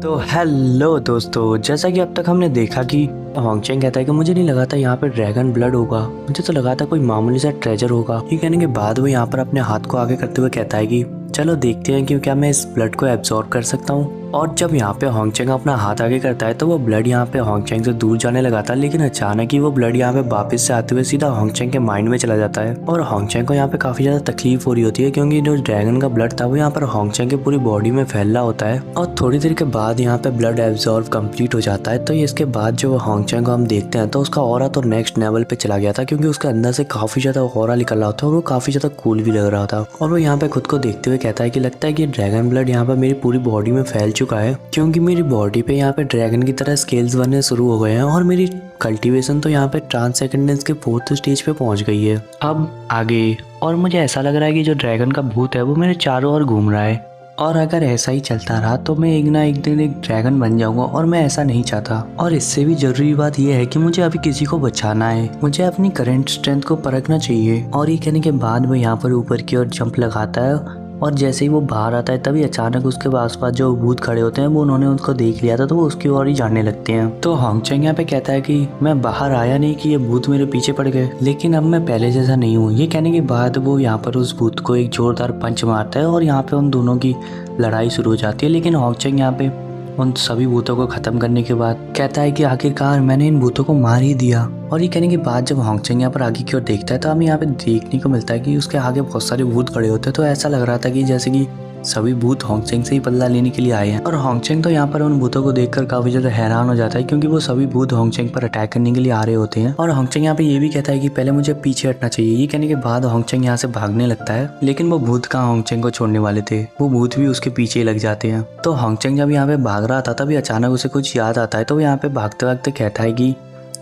तो हेलो दोस्तों, जैसा कि अब तक हमने देखा कि होंगचेंग कहता है कि मुझे नहीं लगा था यहाँ पे ड्रैगन ब्लड होगा, मुझे तो लगा था कोई मामूली सा ट्रेजर होगा। ये कहने के बाद वो यहाँ पर अपने हाथ को आगे करते हुए कहता है कि चलो देखते हैं कि क्या मैं इस ब्लड को एब्जॉर्ब कर सकता हूँ। और जब यहाँ पे होंगचेंग अपना हाथ आगे करता है तो वो ब्लड यहाँ पे होंगचेंग से दूर जाने लगा था, लेकिन अचानक ही वो ब्लड यहाँ पे वापस से आते हुए सीधा होंगचेंग के माइंड में चला जाता है। और होंगचेंग को यहाँ पे काफी ज्यादा तकलीफ हो रही होती है, क्योंकि जो ड्रैगन का ब्लड था वो यहाँ पर होंगचेंग की पूरी बॉडी में फैल रहा होता है। और थोड़ी देर के बाद यहाँ पे ब्लड एब्जॉर्ब कंप्लीट हो जाता है। तो इसके बाद जो होंगचेंग को हम देखते हैं तो उसका ऑरा तो नेक्स्ट लेवल पे चला गया था, क्योंकि उसके अंदर से काफी ज्यादा ऑरा निकल रहा था और वो काफी ज्यादा कूल भी लग रहा था। और वो यहाँ पे खुद को देखते हुए कहता है कि लगता है कि ड्रैगन ब्लड यहाँ पर मेरी पूरी बॉडी में फैल चुका है, क्योंकि मेरी बॉडी पे यहाँ पे ड्रैगन की तरह स्केल्स बनने शुरू हो गए हैं और मेरी कल्टीवेशन तो यहाँ पे ट्रांसेंडेंस के 4th स्टेज पे पहुंच गई है। अब आगे और मुझे ऐसा लग रहा है कि जो ड्रैगन का भूत है वो मेरे चारों ओर घूम रहा है, और अगर ऐसा ही चलता रहा तो मैं एक ना एक दिन एक ड्रैगन बन जाऊंगा, और मैं ऐसा नहीं चाहता। और इससे भी जरूरी बात यह है कि मुझे अभी किसी को बचाना है, मुझे अपनी करंट स्ट्रेंथ को परखना चाहिए। और ये कहने के बाद वो यहाँ पर ऊपर की ओर जंप लगाता है, और जैसे ही वो बाहर आता है तभी अचानक उसके आसपास जो भूत खड़े होते हैं वो उन्होंने उसको देख लिया था, तो वो उसकी ओर ही जाने लगते हैं। तो होंगचेंग यहाँ पे कहता है कि मैं बाहर आया नहीं कि ये भूत मेरे पीछे पड़ गए, लेकिन अब मैं पहले जैसा नहीं हूँ। ये कहने के बाद वो यहाँ पर उस भूत को एक जोरदार पंच मारता है और यहाँ पे उन दोनों की लड़ाई शुरू हो जाती है। लेकिन होंगचेंग यहाँ पे उन सभी भूतों को खत्म करने के बाद कहता है कि आखिरकार मैंने इन भूतों को मार ही दिया। और ये कहने के बाद जब होंगचेंग यहाँ पर आगे की ओर देखता है तो हमें यहाँ पे देखने को मिलता है कि उसके आगे बहुत सारे भूत खड़े होते हैं। तो ऐसा लग रहा था कि जैसे कि सभी भूत होंगचेंग से ही बदला लेने के लिए आए हैं। और होंगचेंग तो यहाँ पर उन भूतों को देखकर काफी ज्यादा हैरान हो जाता है, क्योंकि वो सभी भूत होंगचेंग पर अटैक करने के लिए आ रहे होते हैं। और होंगचेंग यहाँ पे ये भी कहता है कि पहले मुझे पीछे हटना चाहिए। ये कहने के बाद होंगचेंग यहाँ से भागने लगता है, लेकिन वो भूत कहाँ होंगचेंग को छोड़ने वाले थे, वो भूत भी उसके पीछे ही लग जाते हैं। तो होंगचेंग जब यहाँ पे भाग रहा था तभी अचानक उसे कुछ याद आता है। तो वो यहाँ पे भागते भागते कहता है कि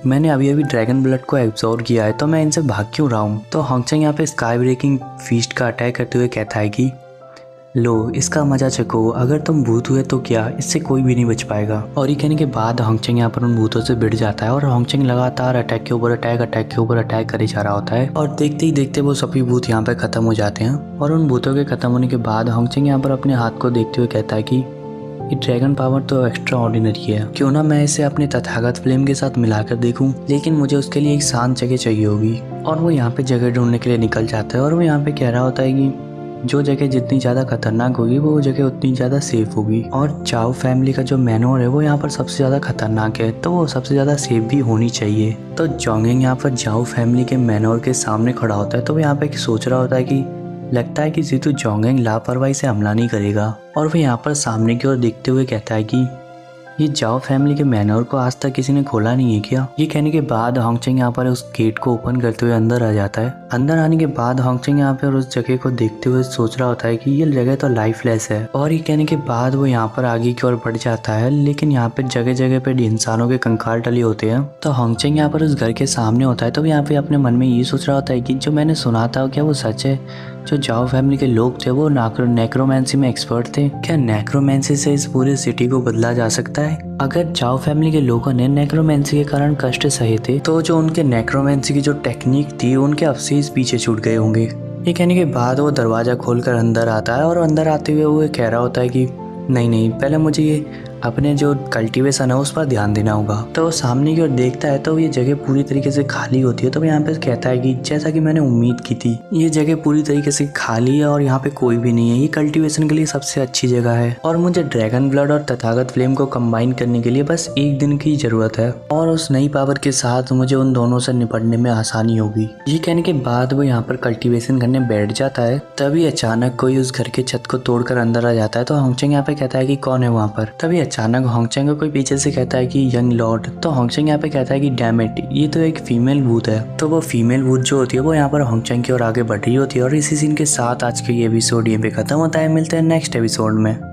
मैंने अभी अभी ड्रैगन ब्लड को एब्जॉर्ब किया है, तो मैं इनसे भाग क्यों रहा हूँ। तो होंगचेंग यहाँ पे स्काई ब्रेकिंग फीस्ट का अटैक करते हुए कहता है कि लो इसका मजा चखो, अगर तुम भूत हुए तो क्या, इससे कोई भी नहीं बच पाएगा। और ये कहने के बाद होंगचेंग यहाँ पर उन भूतों से भिड़ जाता है, और होंगचेंग लगातार अटैक के ऊपर अटैक करे जा रहा होता है। और देखते ही देखते वो सभी भूत यहाँ पे खत्म हो जाते हैं। और उन भूतों के खत्म होने के बाद होंगचेंग यहाँ पर अपने हाथ को देखते हुए कहता है कि ये ड्रैगन पावर तो एक्स्ट्रा ऑर्डिनरी है, क्यों ना मैं इसे अपने तथागत फ्लेम के साथ मिलाकर देखूं, लेकिन मुझे उसके लिए एक शांत जगह चाहिए होगी। और वो यहाँ पे जगह ढूंढने के लिए निकल जाता है, और वो यहाँ पे कह रहा होता है कि जो जगह जितनी ज़्यादा खतरनाक होगी वो जगह उतनी ज़्यादा सेफ होगी। और चाओ फैमिली का जो मैनोर है वो यहाँ पर सबसे ज़्यादा खतरनाक है, तो वो सबसे ज़्यादा सेफ भी होनी चाहिए। तो जोंगेंग यहाँ पर चाओ फैमिली के मैनोर के सामने खड़ा होता है, तो वो यहाँ पे सोच रहा होता है कि लगता है कि जीतू जोंगेंग लापरवाही से हमला नहीं करेगा। और वो यहाँ पर सामने की ओर देखते हुए कहता है कि ये जाओ फैमिली के मैनोर को आज तक किसी ने खोला नहीं है क्या। ये कहने के बाद होंगचेंग यहाँ पर उस गेट को ओपन करते हुए अंदर आ जाता है। अंदर आने के बाद होंगचेंग यहाँ पर उस जगह को देखते हुए सोच रहा होता है कि ये जगह तो लाइफलेस है। और ये कहने के बाद वो यहाँ पर आगे की ओर बढ़ जाता है, लेकिन यहाँ पे जगह जगह पे इंसानों के कंकाल टले होते हैं। तो होंगचेंग यहाँ पर उस घर के सामने होता है, तो यहाँ पे अपने मन में ये सोच रहा होता है कि जो मैंने सुना था क्या वो सच है, जो जाओ फैमिली के लोग थे वो नेक्रोमेंसी में एक्सपर्ट थे, क्या नेक्रोमेंसी से इस पूरी सिटी को बदला जा सकता है। अगर जाओ फैमिली के लोगों ने नेक्रोमेंसी के कारण कष्ट सहे थे, तो जो उनके नेक्रोमेंसी की जो टेक्निक थी उनके अवशेष पीछे छूट गए होंगे। ये कहने के बाद वो दरवाजा खोलकर अंदर आता है, और अंदर आते हुए वो कह रहा होता है कि नहीं पहले मुझे ये अपने जो कल्टीवेशन है उस पर ध्यान देना होगा। तो वो सामने की ओर देखता है तो ये जगह पूरी तरीके से खाली होती है। तो यहाँ पे कहता है कि जैसा कि मैंने उम्मीद की थी, ये जगह पूरी तरीके से खाली है और यहाँ पे कोई भी नहीं है। ये कल्टीवेशन के लिए सबसे अच्छी जगह है, और मुझे ड्रैगन ब्लड और तथागत फ्लेम को कंबाइन करने के लिए बस एक दिन की जरूरत है, और उस नई पावर के साथ मुझे उन दोनों से निपटने में आसानी होगी। ये कहने के बाद वो यहाँ पर कल्टीवेशन करने बैठ जाता है। तभी अचानक कोई उस घर के छत को तोड़कर अंदर आ जाता है। तो होंगचेंग यहाँ पे कहता है कि कौन है वहाँ पर। तभी अचानक होंगचेंग को कोई पीछे से कहता है कि यंग लॉर्ड। तो होंगचेंग यहाँ पे कहता है कि डैम इट, ये तो एक फीमेल भूत है। तो वो फीमेल भूत जो होती है वो यहाँ पर होंगचेंग की ओर आगे बढ़ रही होती है। और इसी सीन के साथ आज का ये एपिसोड यहीं पे खत्म होता है। मिलते हैं नेक्स्ट एपिसोड में।